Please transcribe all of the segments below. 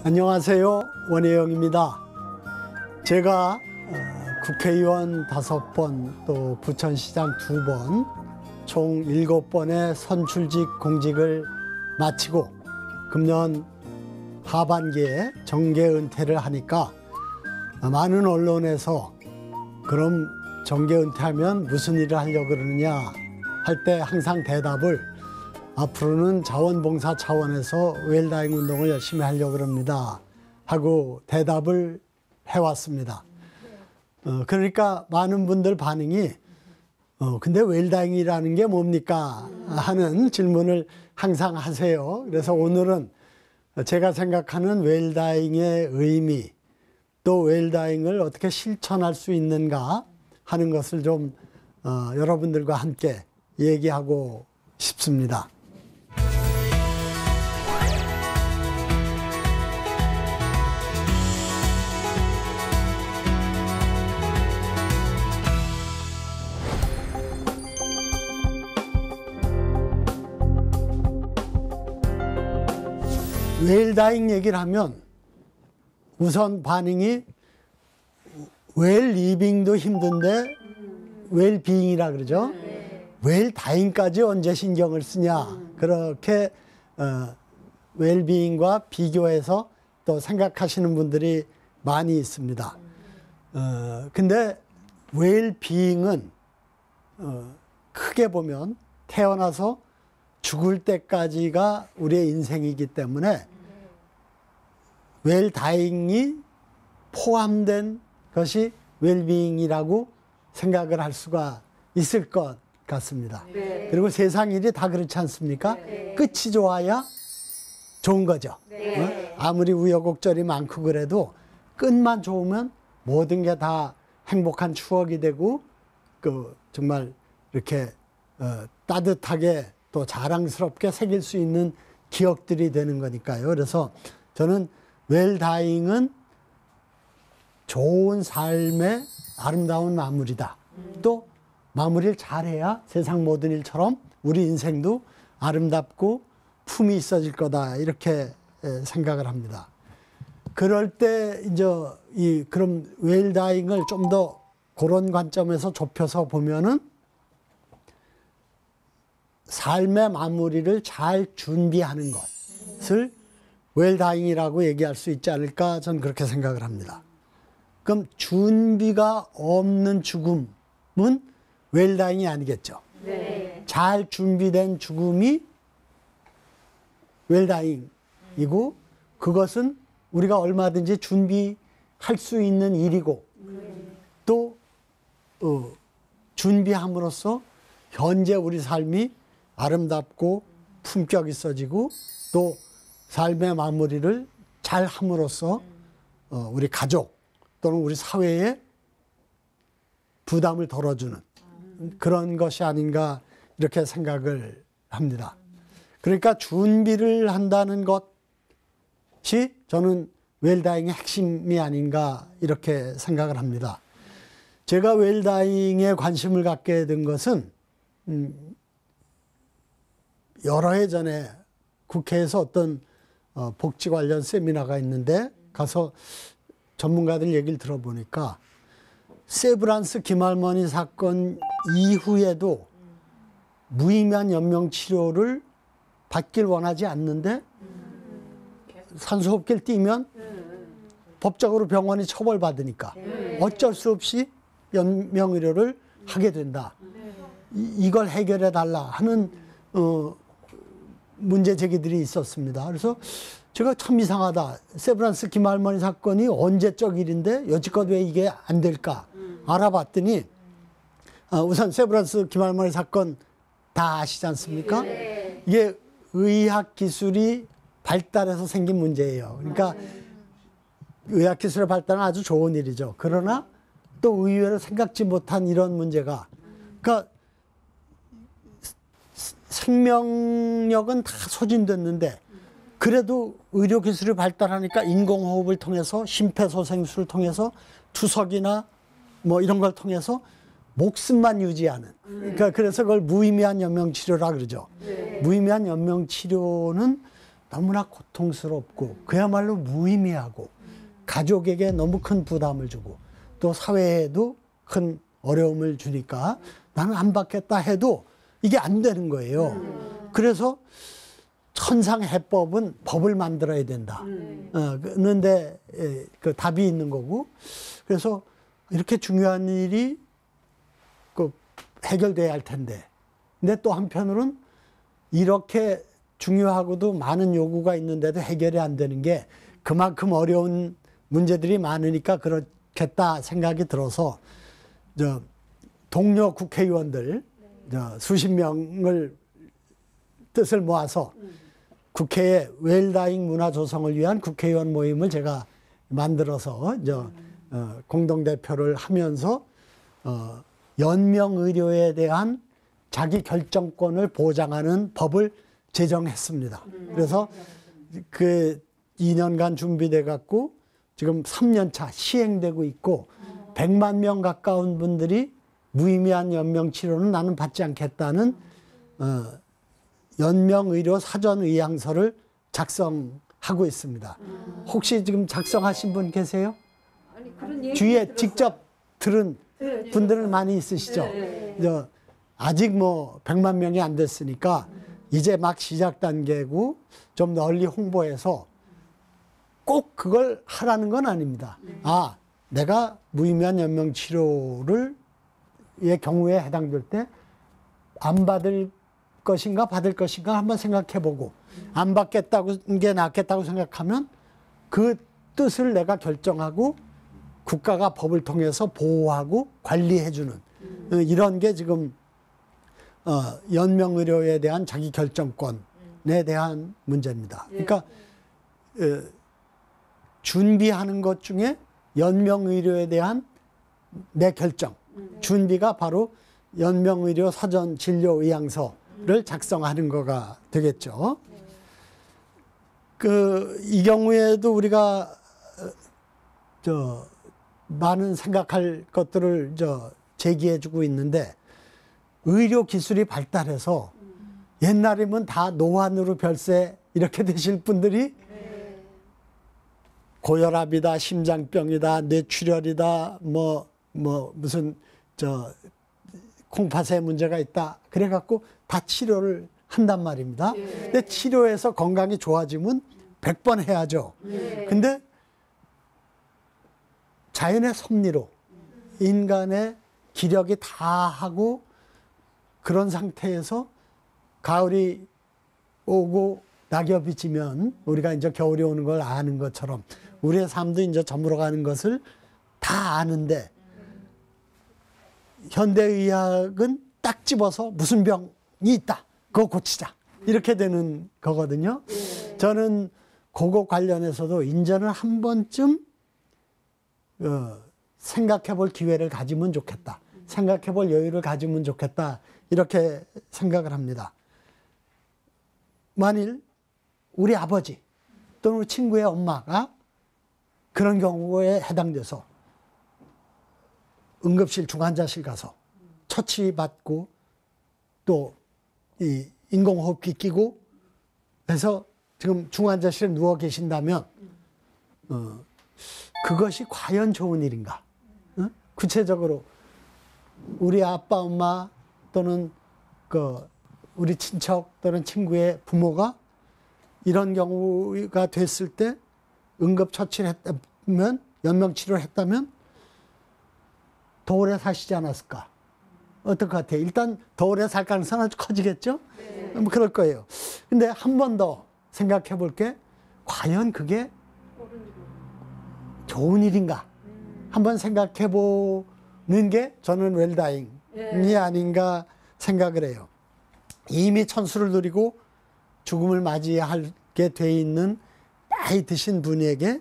안녕하세요. 원혜영입니다. 제가 국회의원 5번, 또 부천시장 2번, 총 7번의 선출직 공직을 마치고 금년 하반기에 정계 은퇴를 하니까 많은 언론에서 그럼 정계 은퇴하면 무슨 일을 하려고 그러느냐 할 때 항상 대답을 앞으로는 자원봉사 차원에서 웰다잉 운동을 열심히 하려고 합니다 하고 대답을 해왔습니다. 그러니까 많은 분들 반응이 근데 웰다잉이라는 게 뭡니까 하는 질문을 항상 하세요. 그래서 오늘은 제가 생각하는 웰다잉의 의미, 또 웰다잉을 어떻게 실천할 수 있는가 하는 것을 좀 여러분들과 함께 얘기하고 싶습니다. 웰다잉 얘기를 하면 우선 반응이 웰리빙도 힘든데 웰비잉이라 그러죠. 웰다잉까지 언제 신경을 쓰냐. 그렇게 웰비잉과 비교해서 또 생각하시는 분들이 많이 있습니다. 근데 웰비잉은 크게 보면 태어나서 죽을 때까지가 우리의 인생이기 때문에 웰다잉이 포함된 것이 웰비잉이라고 생각을 할 수가 있을 것 같습니다. 네. 그리고 세상 일이 다 그렇지 않습니까? 네. 끝이 좋아야 좋은 거죠. 네. 아무리 우여곡절이 많고 그래도 끝만 좋으면 모든 게 다 행복한 추억이 되고 정말 이렇게 따뜻하게 또 자랑스럽게 새길 수 있는 기억들이 되는 거니까요. 그래서 저는 웰다잉은 좋은 삶의 아름다운 마무리다. 또 마무리를 잘해야 세상 모든 일처럼 우리 인생도 아름답고 품이 있어질 거다. 이렇게 생각을 합니다. 그럴 때 이제 그럼 웰다잉을 좀 더 그런 관점에서 좁혀서 보면은 삶의 마무리를 잘 준비하는 것을 웰다잉이라고 얘기할 수 있지 않을까 저는 그렇게 생각을 합니다. 그럼 준비가 없는 죽음은 웰다잉이 아니겠죠. 네. 잘 준비된 죽음이 웰다잉이고 그것은 우리가 얼마든지 준비할 수 있는 일이고 또 준비함으로써 현재 우리 삶이 아름답고 품격 있어지고 또 삶의 마무리를 잘 함으로써 우리 가족 또는 우리 사회에 부담을 덜어주는 그런 것이 아닌가 이렇게 생각을 합니다. 그러니까 준비를 한다는 것이 저는 웰다잉의 핵심이 아닌가 이렇게 생각을 합니다. 제가 웰다잉에 관심을 갖게 된 것은 여러 해 전에 국회에서 어떤 복지 관련 세미나가 있는데 가서 전문가들 얘기를 들어보니까 세브란스 김할머니 사건 이후에도 무의미한 연명치료를 받길 원하지 않는데 산소호흡기를 띄면 법적으로 병원이 처벌받으니까 어쩔 수 없이 연명의료를 하게 된다. 이걸 해결해 달라 하는 문제 제기들이 있었습니다. 그래서 제가 참 이상하다. 세브란스 김할머니 사건이 언제적 일인데 여지껏 왜 이게 안 될까 알아봤더니 우선 세브란스 김할머니 사건 다 아시지 않습니까? 이게 의학 기술이 발달해서 생긴 문제예요. 그러니까 의학 기술의 발달은 아주 좋은 일이죠. 그러나 또 의외로 생각지 못한 이런 문제가 그러니까 생명력은 다 소진됐는데 그래도 의료기술이 발달하니까 인공호흡을 통해서 심폐소생술을 통해서 투석이나 뭐 이런 걸 통해서 목숨만 유지하는 그러니까 그래서 그걸 무의미한 연명치료라 그러죠. 무의미한 연명치료는 너무나 고통스럽고 그야말로 무의미하고 가족에게 너무 큰 부담을 주고 또 사회에도 큰 어려움을 주니까 나는 안 받겠다 해도 이게 안 되는 거예요. 그래서 천상해법은 법을 만들어야 된다. 그런데 그 답이 있는 거고, 그래서 이렇게 중요한 일이 그 해결돼야 할 텐데, 근데 또 한편으로는 이렇게 중요하고도 많은 요구가 있는데도 해결이 안 되는 게 그만큼 어려운 문제들이 많으니까 그렇겠다 생각이 들어서 동료 국회의원들 수십 명을 뜻을 모아서 국회에 웰다잉 문화 조성을 위한 국회의원 모임을 제가 만들어서 공동대표를 하면서 연명의료에 대한 자기 결정권을 보장하는 법을 제정했습니다. 그래서 그 2년간 준비돼 갖고 지금 3년 차 시행되고 있고 100만 명 가까운 분들이 무의미한 연명치료는 나는 받지 않겠다는 연명의료 사전의향서를 작성하고 있습니다. 혹시 지금 작성하신 분 계세요? 아니, 그런 주위에 직접 들은 분들은 많이 있으시죠? 아직 뭐 100만 명이 안 됐으니까 이제 막 시작 단계고 좀 널리 홍보해서 꼭 그걸 하라는 건 아닙니다. 아, 내가 무의미한 연명치료를 의 경우에 해당될 때 안 받을 것인가 받을 것인가 한번 생각해보고 안 받겠다고 게 낫겠다고 생각하면 그 뜻을 내가 결정하고 국가가 법을 통해서 보호하고 관리해주는 이런 게 지금 연명의료에 대한 자기 결정권에 대한 문제입니다. 그러니까 준비하는 것 중에 연명의료에 대한 내 결정, 준비가 바로 연명의료 사전 진료 의향서를 작성하는 거가 되겠죠. 이 경우에도 우리가 많은 생각할 것들을 제기해주고 있는데 의료 기술이 발달해서 옛날이면 다 노안으로 별세 이렇게 되실 분들이 고혈압이다, 심장병이다, 뇌출혈이다, 무슨 콩팥에 문제가 있다. 그래갖고 다 치료를 한단 말입니다. 근데 치료해서 건강이 좋아지면 100번 해야죠. 근데 자연의 섭리로 인간의 기력이 다 하고 그런 상태에서 가을이 오고 낙엽이 지면 우리가 이제 겨울이 오는 걸 아는 것처럼 우리의 삶도 이제 저물어 가는 것을 다 아는데 현대의학은 딱 집어서 무슨 병이 있다. 그거 고치자. 이렇게 되는 거거든요. 저는 그거 관련해서도 인제는 한 번쯤 생각해 볼 기회를 가지면 좋겠다. 생각해 볼 여유를 가지면 좋겠다. 이렇게 생각을 합니다. 만일 우리 아버지 또는 우리 친구의 엄마가 그런 경우에 해당돼서 응급실 중환자실 가서 처치받고 또 이 인공호흡기 끼고 해서 지금 중환자실에 누워 계신다면 그것이 과연 좋은 일인가? 구체적으로 우리 아빠, 엄마 또는 우리 친척 또는 친구의 부모가 이런 경우가 됐을 때 응급처치를 했다면, 연명치료를 했다면 더 오래 사시지 않았을까? 어떨 것 같아요? 일단 더 오래 살 가능성은 아주 커지겠죠? 뭐 그럴 거예요. 근데 한 번 더 생각해 볼 게 과연 그게 좋은 일인가? 한번 생각해 보는 게 저는 웰다잉이 아닌가 생각을 해요. 이미 천수를 누리고 죽음을 맞이하게 돼 있는 나이 드신 분에게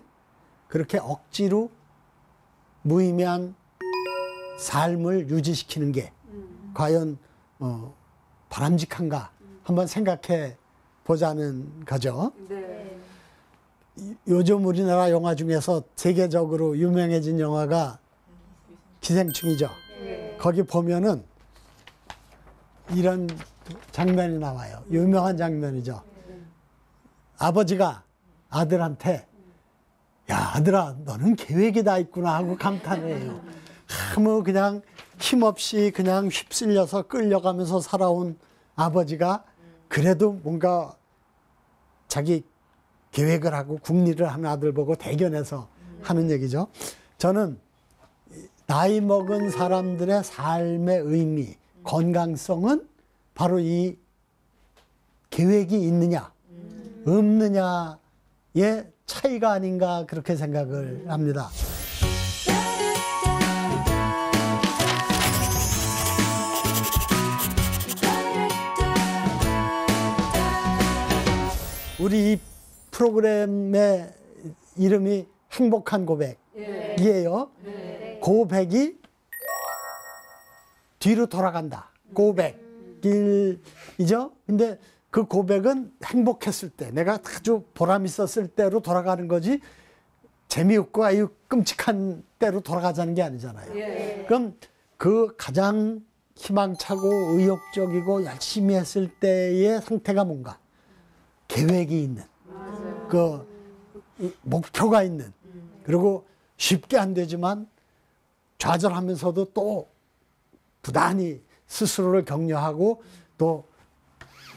그렇게 억지로 무의미한 삶을 유지시키는 게 과연 바람직한가 한번 생각해 보자는 거죠. 네. 요즘 우리나라 영화 중에서 세계적으로 유명해진 영화가 기생충이죠. 네. 거기 보면은 이런 장면이 나와요. 유명한 장면이죠. 아버지가 아들한테 야 아들아 너는 계획이 다 있구나 하고 감탄해요. 뭐 그냥 힘없이 그냥 휩쓸려서 끌려가면서 살아온 아버지가 그래도 뭔가 자기 계획을 하고 궁리를 하는 아들 보고 대견해서 하는 얘기죠. 저는 나이 먹은 사람들의 삶의 의미, 건강성은 바로 이 계획이 있느냐 없느냐의 차이가 아닌가 그렇게 생각을 합니다. 우리 이 프로그램의 이름이 행복한 고백이에요. 고백이 뒤로 돌아간다. 고백이죠. 근데 그 고백은 행복했을 때, 내가 아주 보람 있었을 때로 돌아가는 거지 재미없고 아유 끔찍한 때로 돌아가자는 게 아니잖아요. 그럼 그 가장 희망차고 의욕적이고 열심히 했을 때의 상태가 뭔가? 계획이 있는, 그 목표가 있는, 그리고 쉽게 안 되지만 좌절하면서도 또 부단히 스스로를 격려하고 또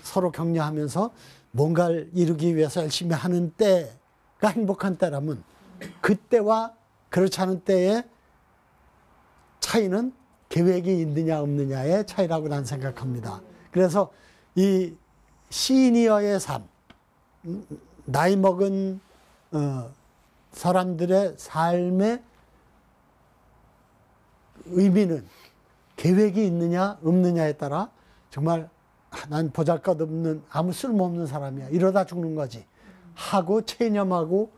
서로 격려하면서 뭔가를 이루기 위해서 열심히 하는 때가 행복한 때라면 그때와 그렇지 않은 때의 차이는 계획이 있느냐 없느냐의 차이라고 난 생각합니다. 그래서 이 시니어의 삶, 나이 먹은 사람들의 삶의 의미는 계획이 있느냐 없느냐에 따라 정말 난 보잘것없는 아무 쓸모없는 사람이야 이러다 죽는 거지 하고 체념하고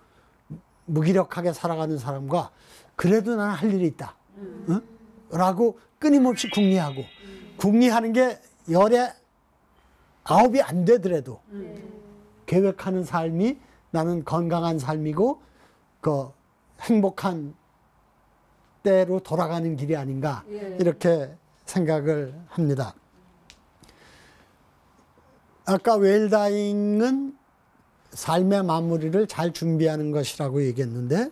무기력하게 살아가는 사람과 그래도 나는 할 일이 있다 응? 라고 끊임없이 궁리하고 궁리하는 게 열에 9이 안 되더라도 계획하는 삶이 나는 건강한 삶이고 그 행복한 때로 돌아가는 길이 아닌가 이렇게 생각을 합니다. 아까 웰다잉은 삶의 마무리를 잘 준비하는 것이라고 얘기했는데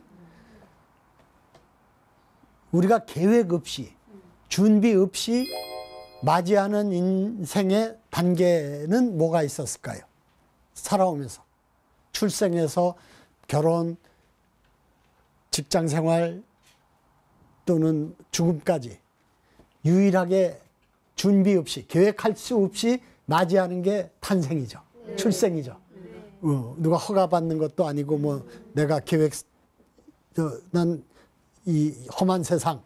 우리가 계획 없이 준비 없이 맞이하는 인생의 단계는 뭐가 있었을까요? 살아오면서 출생해서 결혼, 직장생활 또는 죽음까지 유일하게 준비 없이 계획할 수 없이 맞이하는 게 탄생이죠. 출생이죠. 누가 허가받는 것도 아니고 뭐 내가 난 이 험한 세상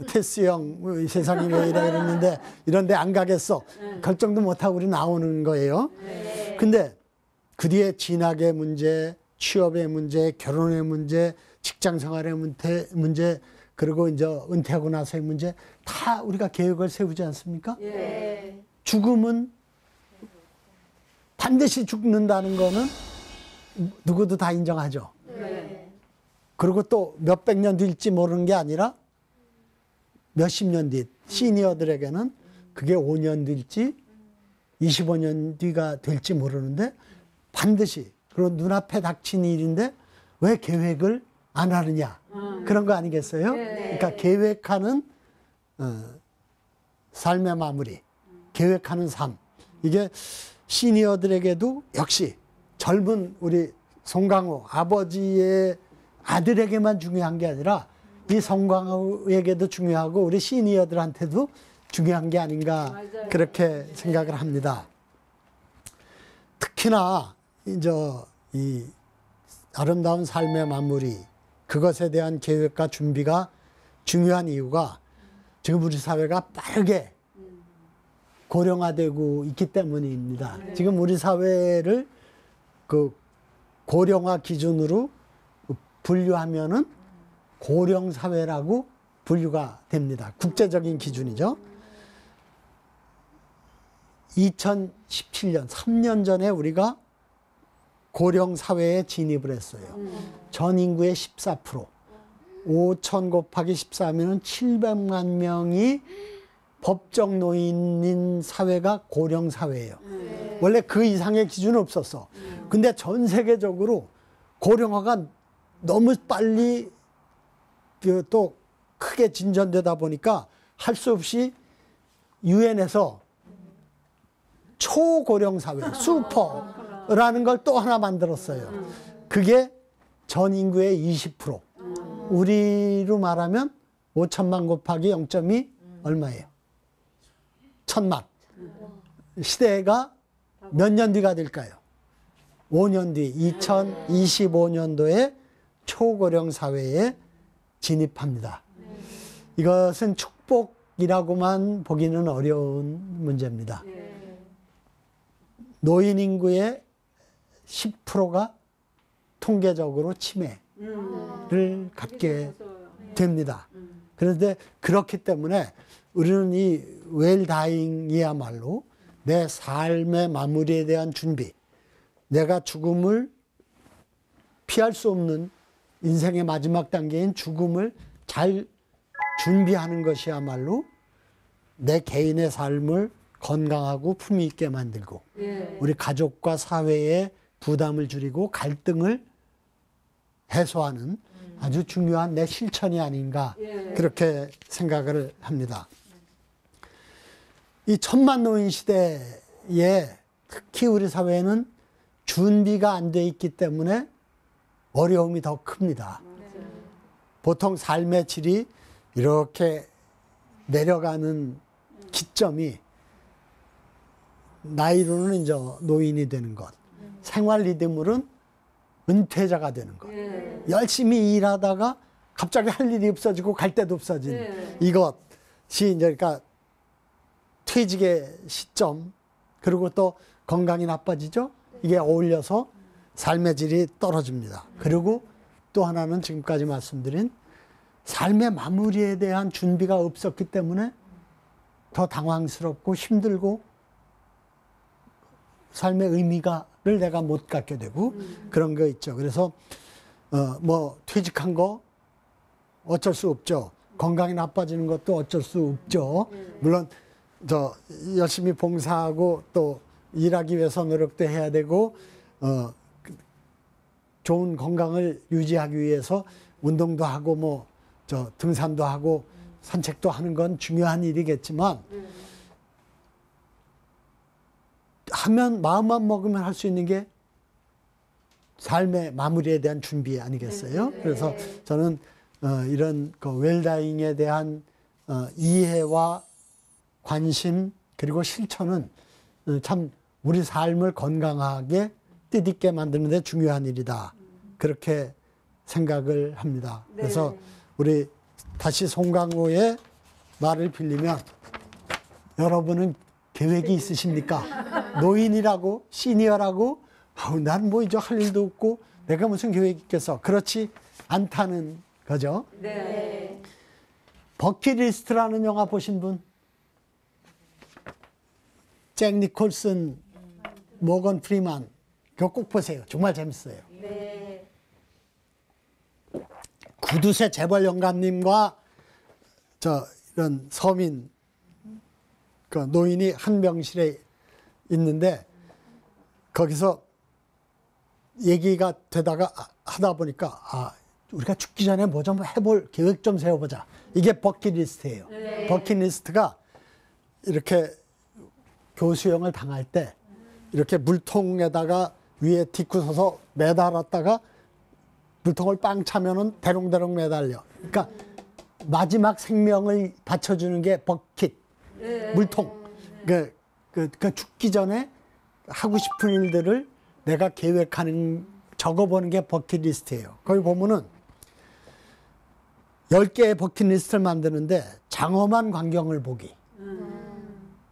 테스 형 세상이 왜 이래 이랬는데 이런 데 안 가겠어. 결정도 못하고 우리 나오는 거예요. 근데 그 뒤에 진학의 문제, 취업의 문제, 결혼의 문제, 직장생활의 문제 그리고 이제 은퇴하고 나서의 문제 다 우리가 계획을 세우지 않습니까? 죽음은 반드시 죽는다는 거는 누구도 다 인정하죠. 그리고 또 몇백 년 뒤일지 모르는 게 아니라 몇십 년 뒤, 시니어들에게는 그게 5년 뒤일지 25년 뒤가 될지 모르는데 반드시 그런 눈앞에 닥친 일인데 왜 계획을 안 하느냐 그런 거 아니겠어요? 그러니까 계획하는 삶의 마무리, 계획하는 삶 이게 시니어들에게도 역시 젊은 우리 송강호 아버지의 아들에게만 중요한 게 아니라 이 송강호에게도 중요하고 우리 시니어들한테도 중요한 게 아닌가 그렇게 생각을 합니다. 특히나 이제 이 아름다운 삶의 마무리 그것에 대한 계획과 준비가 중요한 이유가 지금 우리 사회가 빠르게 고령화되고 있기 때문입니다. 지금 우리 사회를 그 고령화 기준으로 분류하면은 고령 사회라고 분류가 됩니다. 국제적인 기준이죠. 2017년, 3년 전에 우리가 고령 사회에 진입을 했어요. 전 인구의 14%. 5천 곱하기 14면은 700만 명이 법정 노인인 사회가 고령 사회예요. 원래 그 이상의 기준은 없었어. 근데 전 세계적으로 고령화가 너무 빨리 또 크게 진전되다 보니까 할 수 없이 유엔에서 초고령 사회, 슈퍼라는 걸 또 하나 만들었어요. 그게 전 인구의 20%. 우리로 말하면 5천만 곱하기 0.2 얼마예요? 1,000만. 시대가 몇 년 뒤가 될까요? 5년 뒤, 2025년도에 초고령 사회에 진입합니다. 이것은 축복이라고만 보기는 어려운 문제입니다. 노인 인구의 10%가 통계적으로 치매를 갖게 됩니다. 그런데 그렇기 때문에 우리는 이 웰다잉이야말로 내 삶의 마무리에 대한 준비, 내가 죽음을 피할 수 없는 인생의 마지막 단계인 죽음을 잘 준비하는 것이야말로 내 개인의 삶을 건강하고 품위 있게 만들고 우리 가족과 사회의 부담을 줄이고 갈등을 해소하는 아주 중요한 내 실천이 아닌가 그렇게 생각을 합니다. 이 천만 노인 시대에 특히 우리 사회는 준비가 안 돼 있기 때문에 어려움이 더 큽니다. 보통 삶의 질이 이렇게 내려가는 기점이 나이로는 이제 노인이 되는 것, 생활 리듬으로는 은퇴자가 되는 것, 열심히 일하다가 갑자기 할 일이 없어지고 갈 데도 없어진 이것이 이제 그러니까 퇴직의 시점, 그리고 또 건강이 나빠지죠. 이게 어울려서 삶의 질이 떨어집니다. 그리고 또 하나는 지금까지 말씀드린 삶의 마무리에 대한 준비가 없었기 때문에 더 당황스럽고 힘들고 삶의 의미가를 내가 못 갖게 되고 그런 거 있죠. 그래서 뭐 퇴직한 거 어쩔 수 없죠. 건강이 나빠지는 것도 어쩔 수 없죠. 물론 저 열심히 봉사하고 또 일하기 위해서 노력도 해야 되고 좋은 건강을 유지하기 위해서 운동도 하고 뭐 저 등산도 하고 산책도 하는 건 중요한 일이겠지만 하면 마음만 먹으면 할 수 있는 게 삶의 마무리에 대한 준비 아니겠어요? 그래서 저는 이런 그 웰다잉에 대한 이해와 관심 그리고 실천은 참 우리 삶을 건강하게 뜻있게 만드는 데 중요한 일이다. 그렇게 생각을 합니다. 그래서 우리 다시 송강호의 말을 빌리면 여러분은 계획이 있으십니까? 노인이라고 시니어라고 난 뭐 이제 할 일도 없고 내가 무슨 계획이 있겠어. 그렇지 않다는 거죠. 네. 버킷리스트라는 영화 보신 분? 잭 니콜슨, 모건 프리만 그거 꼭 보세요. 정말 재밌어요. 네. 구두쇠 재벌 영감님과 저 이런 서민 그 노인이 한 병실에 있는데 거기서 얘기가 되다가 하다 보니까 우리가 죽기 전에 뭐 좀 해볼 계획 좀 세워보자. 이게 버킷리스트예요. 네. 버킷리스트가 이렇게 교수형을 당할 때 이렇게 물통에다가 위에 딛고 서서 매달았다가 물통을 빵 차면은 대롱대롱 매달려. 그러니까 마지막 생명을 바쳐주는 게 버킷, 물통. 그 죽기 전에 하고 싶은 일들을 내가 계획하는, 적어보는 게 버킷리스트예요. 거기 보면은 10개의 버킷리스트를 만드는데 장엄한 광경을 보기,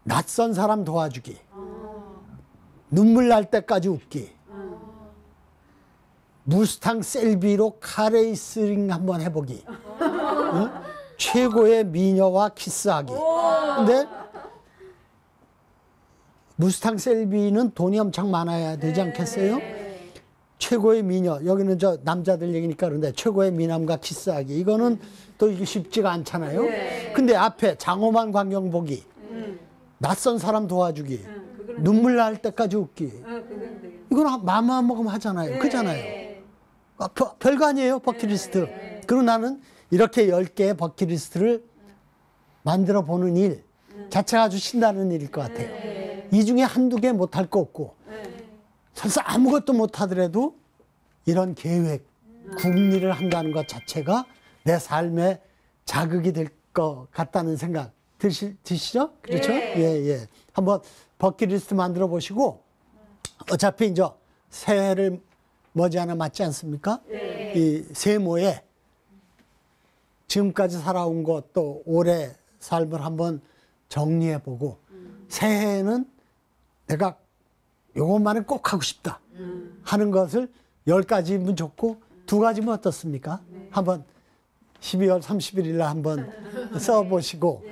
낯선 사람 도와주기, 눈물 날 때까지 웃기, 무스탕 셀비로 카레이스링 한번 해보기, 응? 최고의 미녀와 키스하기. 근데 무스탕 셀비는 돈이 엄청 많아야 되지 않겠어요? 최고의 미녀, 여기는 저 남자들 얘기니까 그런데 최고의 미남과 키스하기, 이거는 또 이게 쉽지가 않잖아요. 근데 앞에 장엄한 광경 보기, 낯선 사람 도와주기, 눈물 날 때까지 웃기. 이건 마음만 먹으면 하잖아요. 그잖아요. 별거 아니에요, 버킷리스트. 그리고 나는 이렇게 10개의 버킷리스트를 만들어 보는 일 자체가 아주 신나는 일일 것 같아요. 이 중에 한두 개 못할 거 없고, 설사 아무것도 못하더라도 이런 계획, 궁리를 한다는 것 자체가 내 삶의 자극이 될 것 같다는 생각 드시죠? 그렇죠? 예. 한번 버킷리스트 만들어 보시고, 어차피 이제 새해를 머지않아 맞지 않습니까? 이 세모에 지금까지 살아온 것 또 올해 삶을 한번 정리해 보고, 새해에는 내가 요것만은 꼭 하고 싶다 하는 것을 10가지면 좋고 2가지면 어떻습니까? 한번 12월 31일 날 한번 써보시고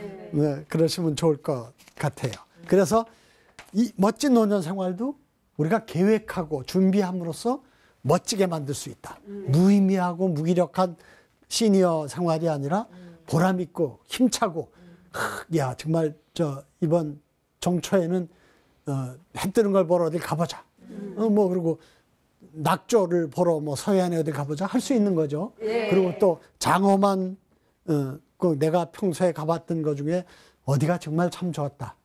그러시면 좋을 것 같아요. 그래서 이 멋진 노년 생활도 우리가 계획하고 준비함으로써 멋지게 만들 수 있다. 무의미하고 무기력한 시니어 생활이 아니라 보람 있고 힘차고, 야 정말 이번 정초에는 해 뜨는 걸 보러 어딜 가보자. 그리고 낙조를 보러 서해안에 어디 가보자 할 수 있는 거죠. 그리고 또 장어만 내가 평소에 가봤던 것 중에 어디가 정말 참 좋았다.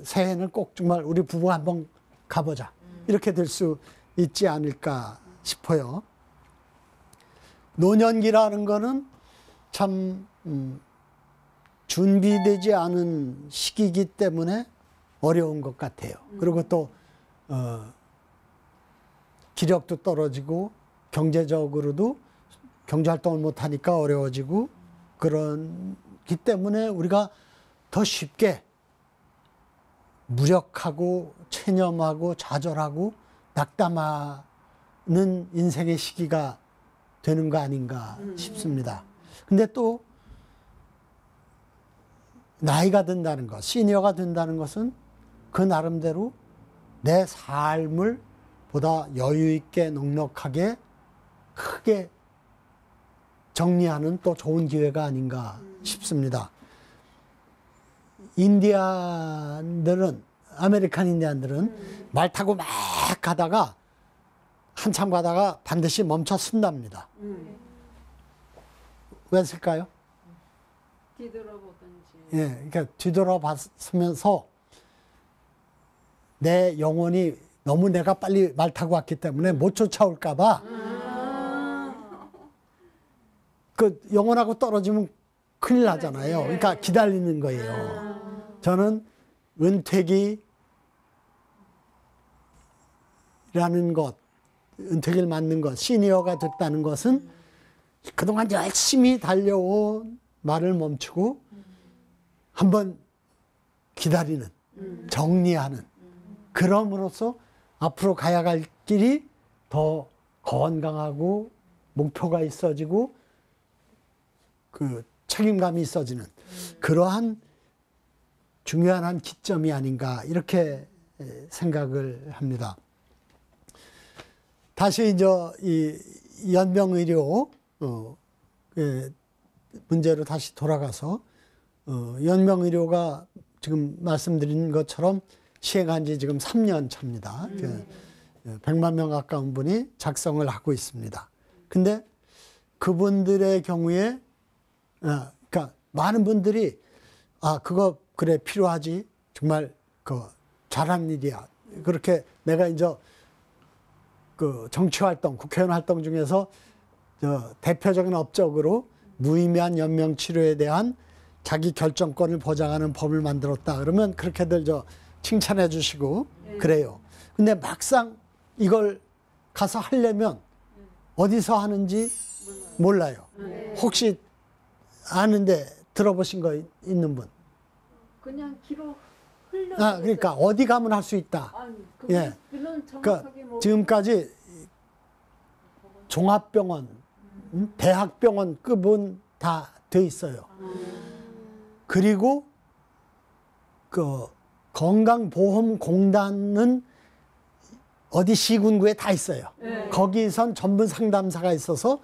새해는 꼭 정말 우리 부부 한번 가보자. 이렇게 될 수 있지 않을까 싶어요. 노년기라는 거는 참 준비되지 않은 시기이기 때문에 어려운 것 같아요. 그리고 또 기력도 떨어지고 경제적으로도 경제활동을 못하니까 어려워지고, 그렇기 때문에 우리가 더 쉽게 무력하고 체념하고 좌절하고 낙담하는 인생의 시기가 되는 거 아닌가 싶습니다. 근데 또 나이가 든다는 것, 시니어가 된다는 것은 그 나름대로 내 삶을 보다 여유 있게 넉넉하게 크게 정리하는 또 좋은 기회가 아닌가 싶습니다. 아메리칸 인디안들은 말 타고 막 가다가 한참 가다가 반드시 멈춰 쓴답니다. 왜 쓸까요? 뒤돌아보든지. 그러니까 뒤돌아봤으면서 내 영혼이 너무 내가 빨리 말 타고 왔기 때문에 못 쫓아올까봐 그 영혼하고 떨어지면 큰일 나잖아요. 그러니까 기다리는 거예요. 저는 은퇴기라는 것, 은퇴기를 맞는 것, 시니어가 됐다는 것은 그동안 열심히 달려온 말을 멈추고 한번 기다리는, 정리하는, 그럼으로써 앞으로 가야 갈 길이 더 건강하고 목표가 있어지고 그 책임감이 있어지는 그러한 중요한 한 기점이 아닌가 이렇게 생각을 합니다. 다시 이제 이 연명의료 문제로 다시 돌아가서 연명의료가 지금 말씀드린 것처럼 시행한 지 지금 3년 차입니다. 100만 명 가까운 분이 작성을 하고 있습니다. 근데 그분들의 경우에 그러니까 많은 분들이 그거 그래 필요하지, 정말 그 잘한 일이야. 그렇게 내가 이제 그 정치 활동, 국회의원 활동 중에서 대표적인 업적으로 무의미한 연명 치료에 대한 자기 결정권을 보장하는 법을 만들었다. 그러면 그렇게들 칭찬해 주시고 그래요. 근데 막상 이걸 가서 하려면 어디서 하는지 몰라요. 혹시 아는데 들어보신 거 있는 분? 그냥 기로 흘려. 그러니까 어디 가면 할 수 있다. 예. 그러니까 지금까지 종합병원, 대학병원급은 다 돼 있어요. 그리고 그 건강보험공단은 어디 시군구에 다 있어요. 거기선 전문 상담사가 있어서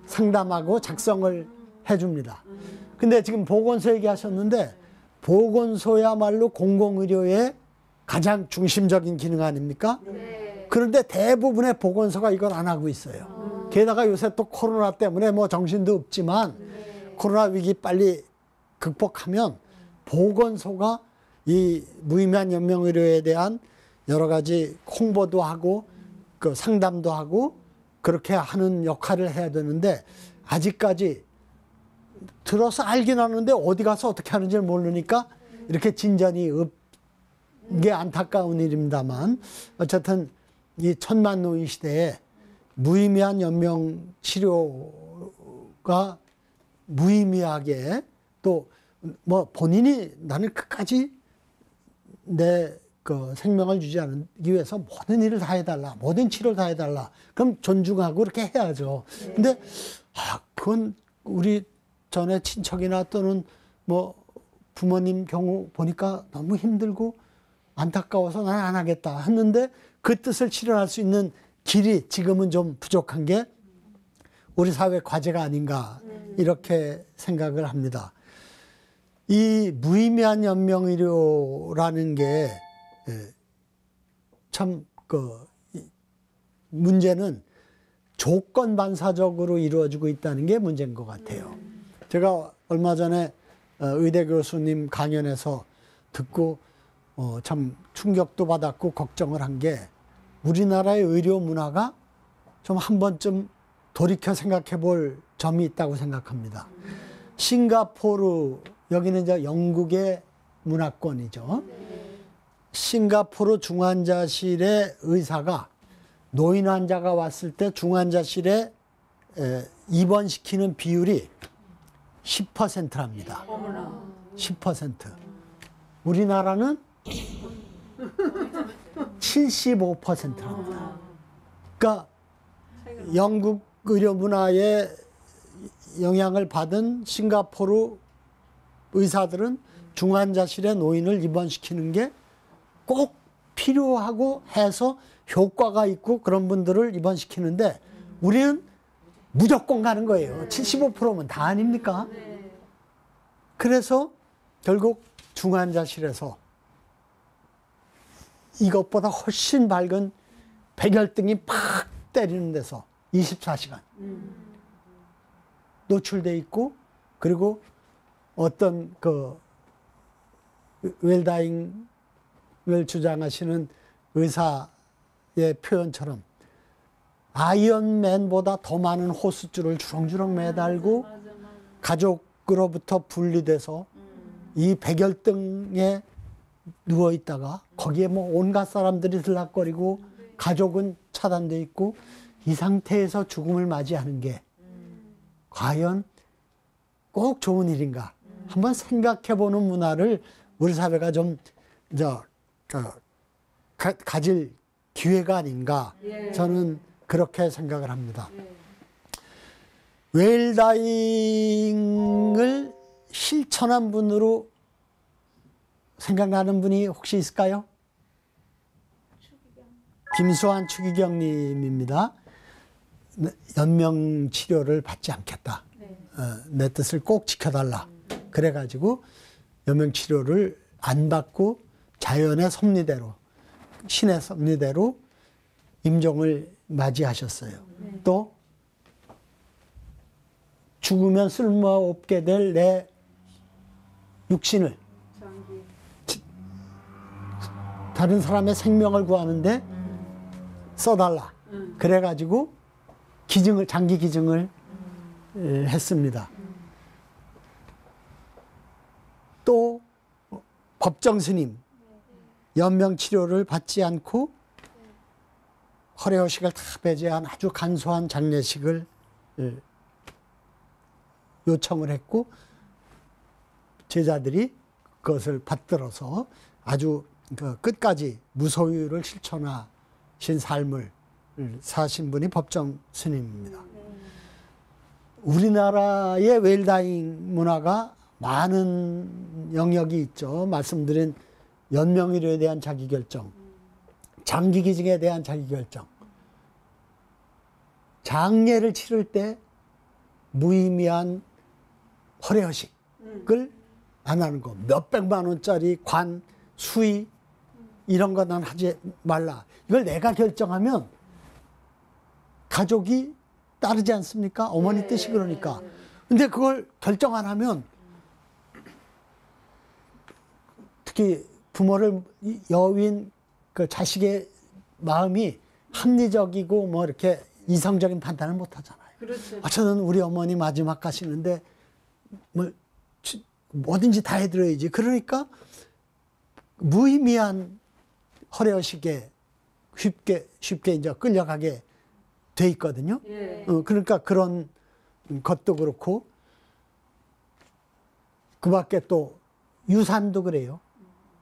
상담하고 작성을 해줍니다. 근데 지금 보건소 얘기하셨는데 보건소야말로 공공의료의 가장 중심적인 기능 아닙니까? 네. 그런데 대부분의 보건소가 이걸 안 하고 있어요. 게다가 요새 또 코로나 때문에 뭐 정신도 없지만 코로나 위기 빨리 극복하면 보건소가 이 무의미한 연명의료에 대한 여러 가지 홍보도 하고 그 상담도 하고 그렇게 하는 역할을 해야 되는데 아직까지 들어서 알긴 하는데 어디 가서 어떻게 하는지 모르니까 이렇게 진전이 없는 게 안타까운 일입니다만 어쨌든 이 천만노인 시대에 무의미한 연명 치료가 무의미하게 또 뭐 본인이 나는 끝까지 내 그 생명을 유지하기 위해서 모든 일을 다 해달라, 모든 치료를 다 해달라. 그럼 존중하고 그렇게 해야죠. 근데 그건 우리 전에 친척이나 또는 뭐 부모님 경우 보니까 너무 힘들고 안타까워서 난 안 하겠다 했는데 그 뜻을 실현할 수 있는 길이 지금은 좀 부족한 게 우리 사회 과제가 아닌가 이렇게 생각을 합니다. 이 무의미한 연명의료라는 게 참 그 문제는 조건 반사적으로 이루어지고 있다는 게 문제인 것 같아요. 제가 얼마 전에 의대 교수님 강연에서 듣고 참 충격도 받았고 걱정을 한 게 우리나라의 의료 문화가 좀 한 번쯤 돌이켜 생각해 볼 점이 있다고 생각합니다. 싱가포르, 여기는 이제 영국의 문화권이죠. 싱가포르 중환자실의 의사가 노인 환자가 왔을 때 중환자실에 입원시키는 비율이 10%랍니다. 10%. 우리나라는 75%랍니다. 그러니까 영국 의료 문화에 영향을 받은 싱가포르 의사들은 중환자실에 노인을 입원시키는 게 꼭 필요하고 해서 효과가 있고 그런 분들을 입원시키는데 우리는 무조건 가는 거예요. 75%면 다 아닙니까? 그래서 결국 중환자실에서 이것보다 훨씬 밝은 백열등이 팍 때리는 데서 24시간 노출돼 있고 그리고 어떤 그 웰다잉을 주장하시는 의사의 표현처럼 아이언맨보다 더 많은 호스줄을 주렁주렁 매달고 가족으로부터 분리돼서 이 백열등에 누워 있다가 거기에 뭐 온갖 사람들이 들락거리고 가족은 차단돼 있고 이 상태에서 죽음을 맞이하는 게 과연 꼭 좋은 일인가? 한번 생각해보는 문화를 우리 사회가 좀 가질 기회가 아닌가? 저는 그렇게 생각을 합니다. 웰다잉을 실천한 분으로 생각나는 분이 혹시 있을까요? 김수환 추기경님입니다. 연명 치료를 받지 않겠다. 내 뜻을 꼭 지켜달라. 그래가지고 연명 치료를 안 받고 자연의 섭리대로, 신의 섭리대로 임종을 맞이하셨어요. 또 죽으면 쓸모없게 될 내 육신을 다른 사람의 생명을 구하는데 써달라. 그래가지고 장기 기증을 했습니다. 또 법정 스님 연명 치료를 받지 않고 허례허식을 다 배제한 아주 간소한 장례식을 요청을 했고 제자들이 그것을 받들어서 아주 그 끝까지 무소유를 실천하신 삶을 사신 분이 법정 스님입니다. 우리나라의 웰다잉 문화가 많은 영역이 있죠. 말씀드린 연명의료에 대한 자기결정, 장기기증에 대한 자기결정, 장례를 치를 때 무의미한 허례허식을 안 하는 거, 몇백만 원짜리 관, 수의 이런 거 난 하지 말라. 이걸 내가 결정하면 가족이 따르지 않습니까? 어머니 뜻이 그러니까. 근데 그걸 결정 안 하면 특히 부모를 여윈 그 자식의 마음이 합리적이고 뭐 이렇게 이성적인 판단을 못 하잖아요. 그렇죠. 저는 우리 어머니 마지막 가시는데 뭐 뭐든지 다 해드려야지. 그러니까 무의미한 허례허식에 쉽게 이제 끌려가게 돼 있거든요. 예. 그러니까 그런 것도 그렇고 그 밖에 또 유산도 그래요.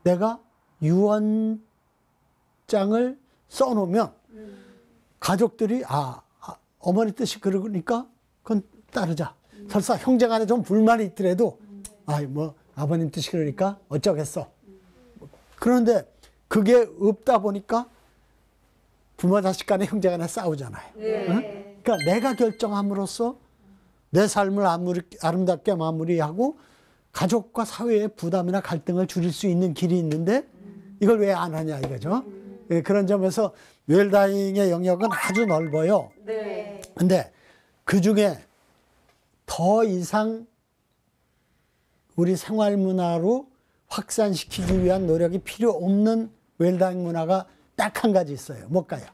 내가 유언장을 써놓으면 가족들이 어머니 뜻이 그러니까 그건 따르자. 설사 형제간에 좀 불만이 있더라도 뭐 아버님 뜻이 그러니까 어쩌겠어. 그런데 그게 없다 보니까 부모 자식 간에 형제 간에 싸우잖아요. 응? 그러니까 내가 결정함으로써 내 삶을 아름답게 마무리하고 가족과 사회의 부담이나 갈등을 줄일 수 있는 길이 있는데 이걸 왜 안 하냐 이거죠. 그런 점에서 웰다잉의 영역은 아주 넓어요. 네. 근데 그중에 더 이상 우리 생활 문화로 확산시키기 위한 노력이 필요 없는 웰다잉 문화가 딱 한 가지 있어요. 뭘까요?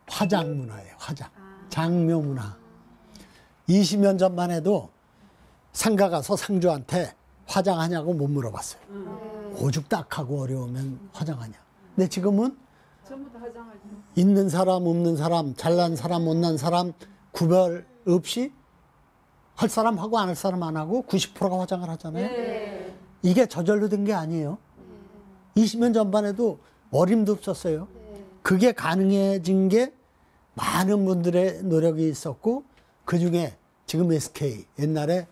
화장 문화예요. 화장. 장묘 문화. 20년 전만 해도 상가 가서 상주한테 화장하냐고 못 물어봤어요. 오죽 딱하고 어려우면 화장하냐. 근데 지금은 전부 다 화장하죠. 있는 사람 없는 사람 잘난 사람 못난 사람 구별 없이 할 사람하고 안 할 사람 안 하고 90%가 화장을 하잖아요. 네. 이게 저절로 된 게 아니에요. 20년 전만 해도 어림도 없었어요. 그게 가능해진 게 많은 분들의 노력이 있었고 그중에 지금 SK 옛날에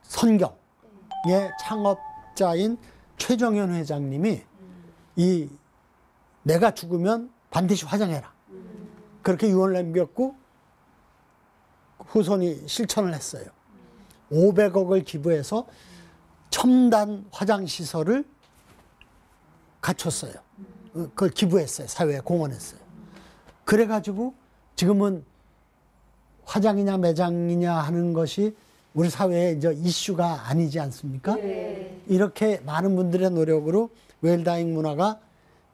선경의 창업자인 최정현 회장님이 내가 죽으면 반드시 화장해라. 그렇게 유언을 남겼고 후손이 실천을 했어요. 500억을 기부해서 첨단 화장시설을 갖췄어요. 그걸 기부했어요. 사회에 공헌했어요. 그래가지고 지금은 화장이냐 매장이냐 하는 것이 우리 사회에 이제 이슈가 아니지 않습니까? 네. 이렇게 많은 분들의 노력으로 웰다잉 문화가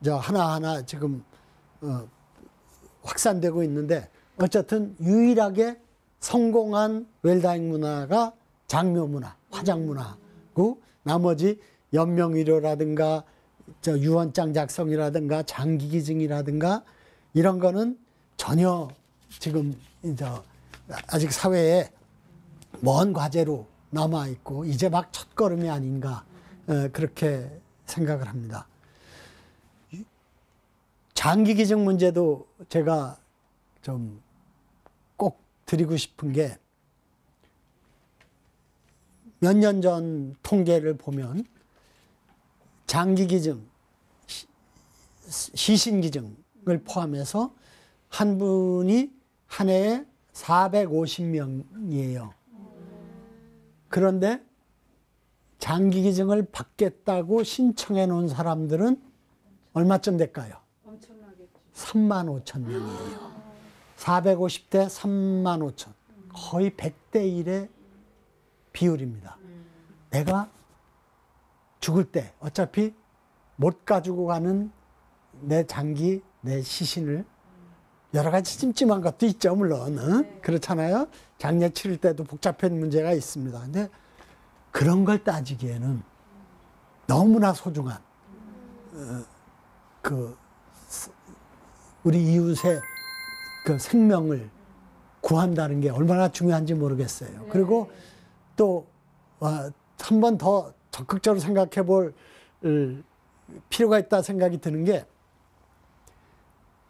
이제 하나하나 지금 확산되고 있는데 어쨌든 유일하게 성공한 웰다잉 문화가 장묘 문화, 화장 문화고 나머지 연명의료라든가 유언장 작성이라든가 장기기증이라든가 이런 거는 전혀 지금 이제 아직 사회에 먼 과제로 남아 있고 이제 막 첫걸음이 아닌가 그렇게 생각을 합니다. 장기기증 문제도 제가 좀 꼭 드리고 싶은 게 몇 년 전 통계를 보면 장기기증, 시신기증을 포함해서 한 분이 한 해에 450명이에요. 그런데 장기기증을 받겠다고 신청해 놓은 사람들은 얼마쯤 될까요? 엄청나겠죠. 3만 5천 명이에요. 450대 3만 5천. 거의 100대 1의 비율입니다. 내가 죽을 때 어차피 못 가지고 가는 내 장기, 내 시신을 여러 가지 찜찜한 것도 있죠, 물론. 그렇잖아요. 장례 치를 때도 복잡한 문제가 있습니다. 근데 그런 걸 따지기에는 너무나 소중한 우리 이웃의 그 생명을 구한다는 게 얼마나 중요한지 모르겠어요. 그리고 또 한 번 더 적극적으로 생각해 볼 필요가 있다 생각이 드는 게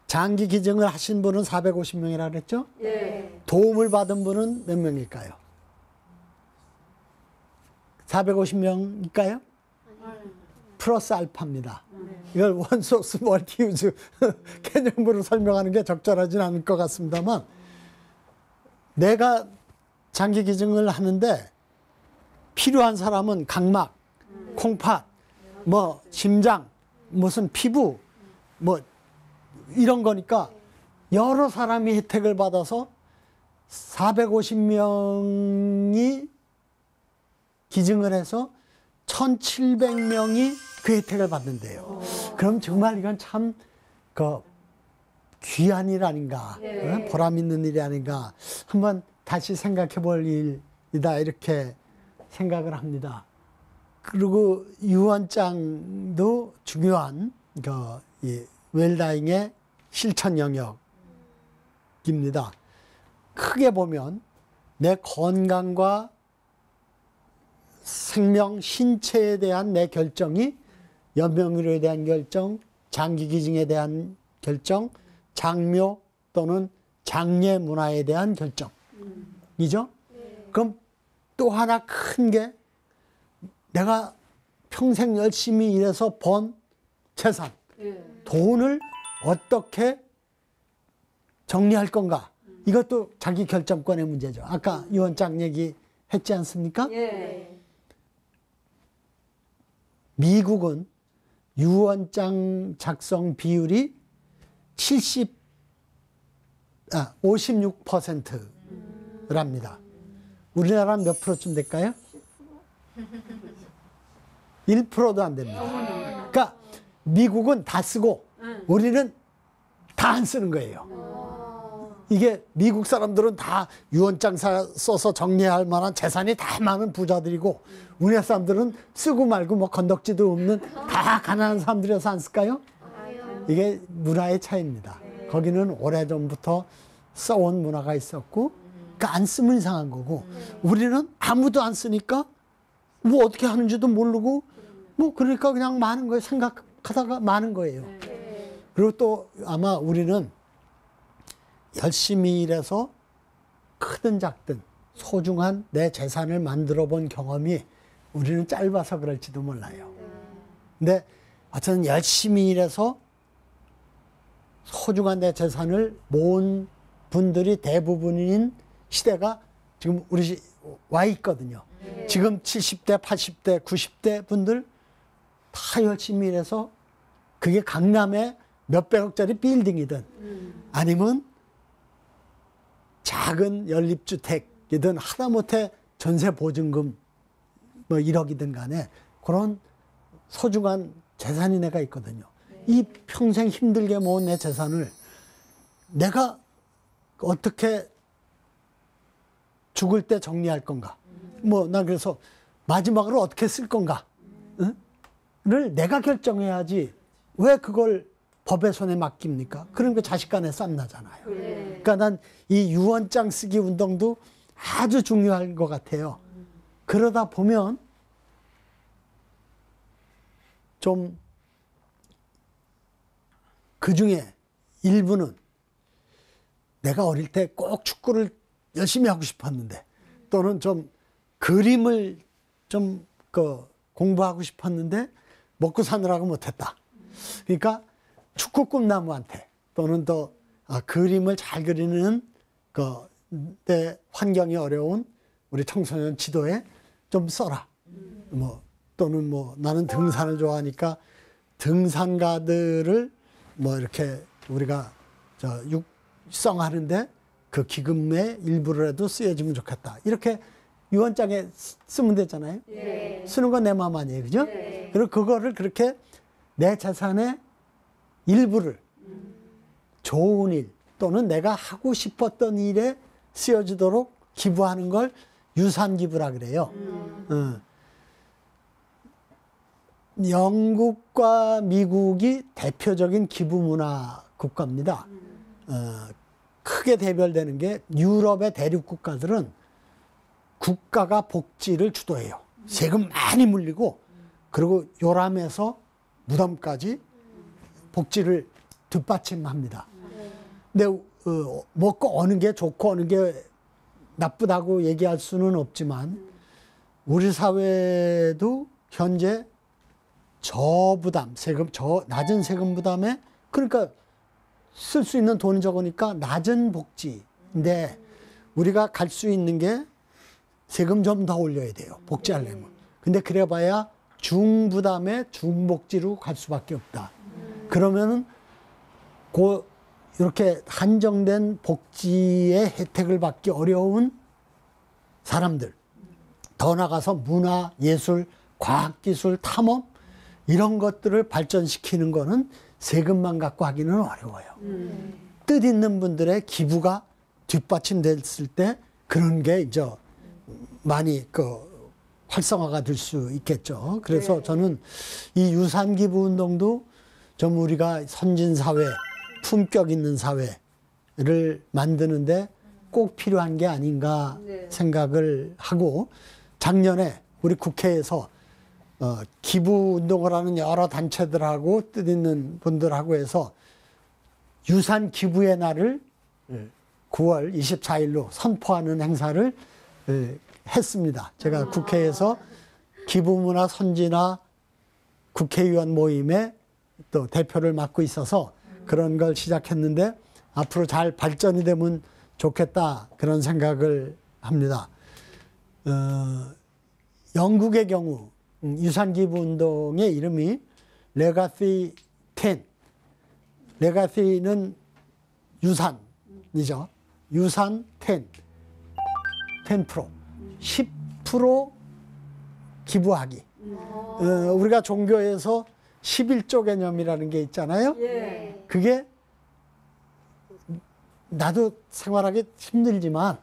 장기 기증을 하신 분은 450명이라 그랬죠? 예. 도움을 받은 분은 몇 명일까요? 450명일까요? 플러스 알파입니다. 이걸 원소스 멀티유즈 개념으로 설명하는 게 적절하진 않을 것 같습니다만 내가 장기 기증을 하는데 필요한 사람은 각막, 콩팥, 뭐 심장, 무슨 피부, 뭐 이런 거니까 여러 사람이 혜택을 받아서 450명이 기증을 해서 1,700명이 그 혜택을 받는데요. 그럼 정말 이건 참 귀한 일 아닌가, 보람 있는 일이 아닌가 한번 다시 생각해 볼 일이다 이렇게 생각을 합니다. 그리고 유언장도 중요한 이 웰다잉의 실천 영역입니다. 크게 보면 내 건강과 생명, 신체에 대한 내 결정이 연명의료에 대한 결정, 장기 기증에 대한 결정, 장묘 또는 장례 문화에 대한 결정이죠. 그럼 또 하나 큰 게 내가 평생 열심히 일해서 번 재산, 돈을 어떻게 정리할 건가? 이것도 자기 결정권의 문제죠. 아까 유언장 얘기했지 않습니까? 미국은 유언장 작성 비율이 56%랍니다. 우리나라는 몇 프로쯤 될까요? 1%도 안 됩니다. 그러니까 미국은 다 쓰고 우리는 다 안 쓰는 거예요. 이게 미국 사람들은 다 유언장 써서 정리할 만한 재산이 다 많은 부자들이고 우리나라 사람들은 쓰고 말고 뭐 건덕지도 없는 다 가난한 사람들이어서 안 쓸까요? 이게 문화의 차이입니다. 거기는 오래전부터 써온 문화가 있었고 그러니까 안 쓰면 이상한 거고 우리는 아무도 안 쓰니까 뭐 어떻게 하는지도 모르고 뭐 그러니까 그냥 많은 거예요. 생각하다가 많은 거예요. 그리고 또 아마 우리는 열심히 일해서 크든 작든 소중한 내 재산을 만들어 본 경험이 우리는 짧아서 그럴지도 몰라요. 근데 어쨌든 열심히 일해서 소중한 내 재산을 모은 분들이 대부분인 시대가 지금 우리 와 있거든요. 지금 70대, 80대, 90대 분들 다 열심히 일해서 그게 강남에 몇백억짜리 빌딩이든 아니면 작은 연립주택이든 하다못해 전세보증금 뭐 1억이든 간에 그런 소중한 재산이 내가 있거든요. 이 평생 힘들게 모은 내 재산을 내가 어떻게 죽을 때 정리할 건가? 뭐, 나 그래서 마지막으로 어떻게 쓸 건가? 를 내가 결정해야지 왜 그걸 법의 손에 맡깁니까? 그런 거 자식 간에 싸움 나잖아요. 그러니까 난 이 유언장 쓰기 운동도 아주 중요한 것 같아요. 그러다 보면 좀 그 중에 일부는 내가 어릴 때 꼭 축구를 열심히 하고 싶었는데 또는 좀 그림을 좀 공부하고 싶었는데 먹고 사느라고 못했다. 그러니까 축구 꿈나무한테 또는 또 그림을 잘 그리는 내 환경이 어려운 우리 청소년 지도에 좀 써라. 뭐 또는 뭐 나는 등산을 좋아하니까 등산가들을 뭐 이렇게 우리가 육성하는데 그 기금의 일부라도 쓰여지면 좋겠다. 이렇게 유언장에 쓰면 되잖아요. 쓰는 건 내 마음 아니에요. 그죠? 그리고 그거를 그렇게 내 재산의 일부를 좋은 일 또는 내가 하고 싶었던 일에 쓰여지도록 기부하는 걸 유산기부라 그래요. 영국과 미국이 대표적인 기부문화 국가입니다. 크게 대별되는 게 유럽의 대륙 국가들은 국가가 복지를 주도해요. 세금 많이 물리고 그리고 요람에서 무덤까지 복지를 뒷받침합니다. 근데 뭐 어느 게 좋고 어느 게 나쁘다고 얘기할 수는 없지만 우리 사회도 현재 저부담, 낮은 세금 부담에 그러니까 쓸 수 있는 돈이 적으니까 낮은 복지인데 우리가 갈 수 있는 게 세금 좀 더 올려야 돼요. 복지하려면. 근데 그래봐야 중부담에 중복지로 갈 수밖에 없다. 그러면은 이렇게 한정된 복지의 혜택을 받기 어려운 사람들, 더 나가서 문화, 예술, 과학기술, 탐험 이런 것들을 발전시키는 거는 세금만 갖고 하기는 어려워요. 뜻 있는 분들의 기부가 뒷받침됐을 때 그런 게 이제 많이 활성화가 될 수 있겠죠. 그래서 저는 이 유산기부 운동도 좀 우리가 선진사회, 품격 있는 사회를 만드는데 꼭 필요한 게 아닌가 생각을 하고, 작년에 우리 국회에서 기부 운동을 하는 여러 단체들하고 뜻 있는 분들하고 해서 유산 기부의 날을 9월 24일로 선포하는 행사를 했습니다. 제가 국회에서 기부문화 선진화 국회의원 모임에 또 대표를 맡고 있어서 그런 걸 시작했는데 앞으로 잘 발전이 되면 좋겠다, 그런 생각을 합니다. 영국의 경우 유산기부 운동의 이름이 레가시 10. 레가시는 유산이죠. 유산 10. 10%. 10% 기부하기. 우리가 종교에서 11조 개념이라는 게 있잖아요. 그게 나도 생활하기 힘들지만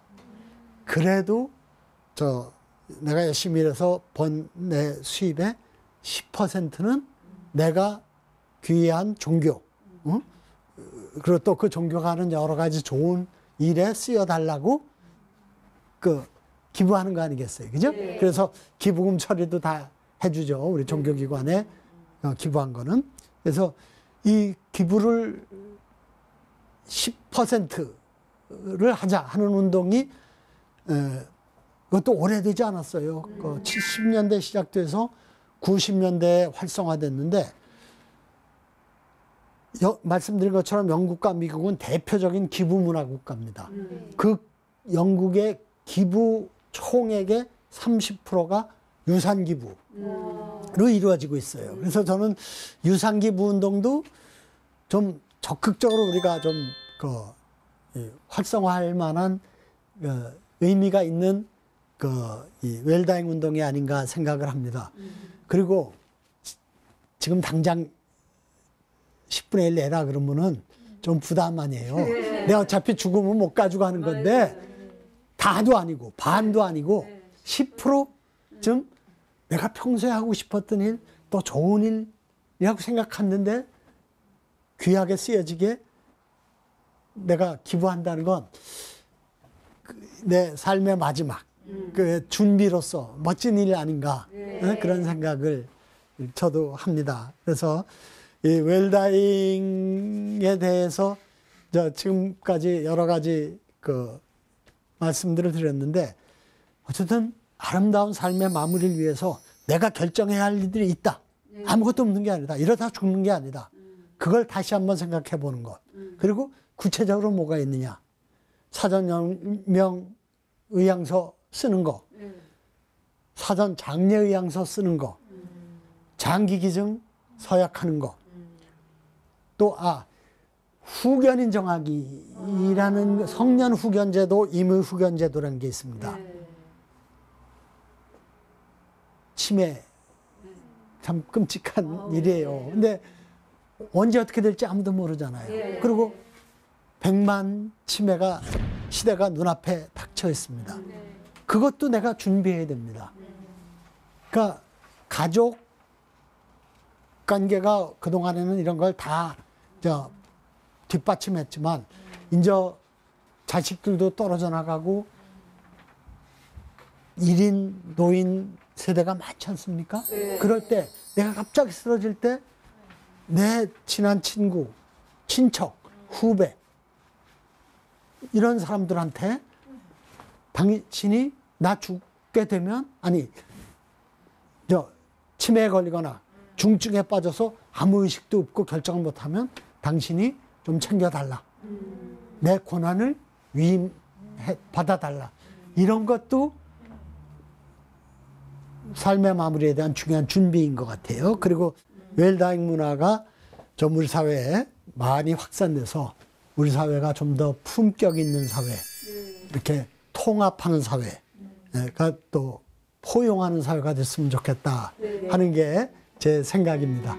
그래도 내가 열심히 일해서 번 내 수입의 10%는 내가 귀한 종교, 그리고 또 그 종교가 하는 여러 가지 좋은 일에 쓰여달라고 기부하는 거 아니겠어요? 그죠? 그래서 기부금 처리도 다 해주죠. 우리 종교기관에 기부한 거는. 그래서 이 기부를 10%를 하자 하는 운동이 그것도 오래되지 않았어요. 70년대 시작돼서 90년대에 활성화됐는데, 말씀드린 것처럼 영국과 미국은 대표적인 기부 문화 국가입니다. 그 영국의 기부 총액의 30%가 유산 기부로 이루어지고 있어요. 그래서 저는 유산 기부 운동도 좀 적극적으로 우리가 좀 활성화할 만한 의미가 있는 이 웰다잉 운동이 아닌가 생각을 합니다. 그리고 지금 당장 10분의 1 내라 그러면은 좀 부담 아니에요. 내가 어차피 죽으면 못 가지고 하는 건데, 다도 아니고 반도 아니고 10%쯤 내가 평소에 하고 싶었던 일, 또 좋은 일이라고 생각했는데 귀하게 쓰여지게 내가 기부한다는 건 내 삶의 마지막 그 준비로서 멋진 일 아닌가, 그런 생각을 저도 합니다. 그래서 이 웰다잉에 대해서 지금까지 여러 가지 말씀들을 드렸는데, 어쨌든 아름다운 삶의 마무리를 위해서 내가 결정해야 할 일들이 있다. 아무것도 없는 게 아니다. 이러다 죽는 게 아니다. 그걸 다시 한번 생각해 보는 것. 그리고 구체적으로 뭐가 있느냐. 사전 의향서 쓰는 거, 사전 장례 의향서 쓰는 거, 장기 기증 서약하는 거, 또 후견인 정하기라는 성년 후견제도, 임의 후견제도라는 게 있습니다. 치매, 참 끔찍한 일이에요. 근데 언제 어떻게 될지 아무도 모르잖아요. 그리고 100만 치매가 시대가 눈앞에 닥쳐 있습니다. 그것도 내가 준비해야 됩니다. 그러니까 가족 관계가 그동안에는 이런 걸 다 뒷받침했지만, 이제 자식들도 떨어져 나가고 1인 노인 세대가 많지 않습니까? 그럴 때 내가 갑자기 쓰러질 때 내 친한 친구, 친척, 후배 이런 사람들한테 당신이 나 죽게 되면, 치매에 걸리거나 중증에 빠져서 아무 의식도 없고 결정을 못하면 당신이 좀 챙겨달라. 내 고난을 받아달라. 이런 것도 삶의 마무리에 대한 중요한 준비인 것 같아요. 그리고 웰다잉 문화가 좀 우리 사회에 많이 확산돼서 우리 사회가 좀 더 품격 있는 사회, 이렇게 통합하는 사회가 또 포용하는 사회가 됐으면 좋겠다 하는 게 제 생각입니다.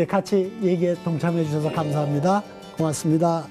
같이 얘기에 동참해 주셔서 감사합니다. 고맙습니다.